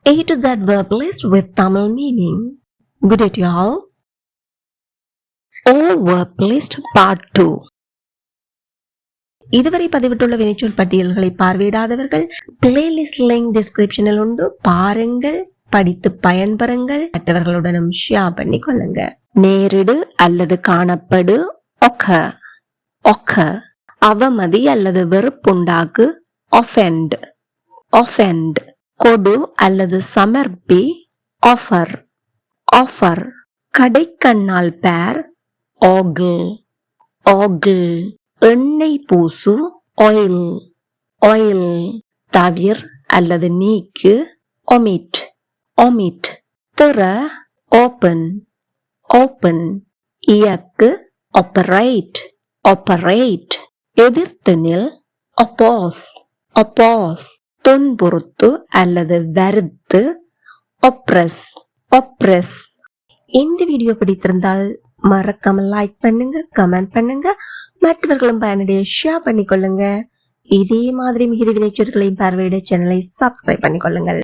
A to Z verb list with Tamil meaning. Good day to you all. All verb list part 2. இதுவரை பதிவிட்டுள்ள வினைச்சொல் பட்டியல்களை பார்வையிடாதவர்கள் playlist link டிஸ்கிரிப்ஷனில் உண்டு, பாருங்கள், படித்து பயன்பெறுங்கள், மற்றவர்களுடனும் ஷேர் பண்ணி கொள்ளுங்க. நேரிடு அல்லது காணப்படு occur, occur. அவமதி அல்லது வெறுப்புண்டாக்கு offend, offend. கொடு அல்லது சமர்ப்பி offer, offer. கடைக்கண்ணால் பேர் ogle, ogle. எண்ணெய் பூசு oil, oil. தவிர் அல்லது நீக்கு omit, omit. திற open, open. இயக்கு operate, operate. எதிர்த்து நில் oppose, oppose. துன்புறுத்து அல்லது வருத்து oppress, oppress. இந்த வீடியோ பிடித்திருந்தால் மறக்காம லைக் பண்ணுங்க, கமெண்ட் பண்ணுங்க, மற்றவர்களும் பயனடைய ஷேர் பண்ணிக்கொள்ளுங்க. இதே மாதிரி மிகுதி வினைச்சொற்களையும் பார்வையிட சேனலை சப்ஸ்கிரைப் பண்ணிக்கொள்ளுங்கள்.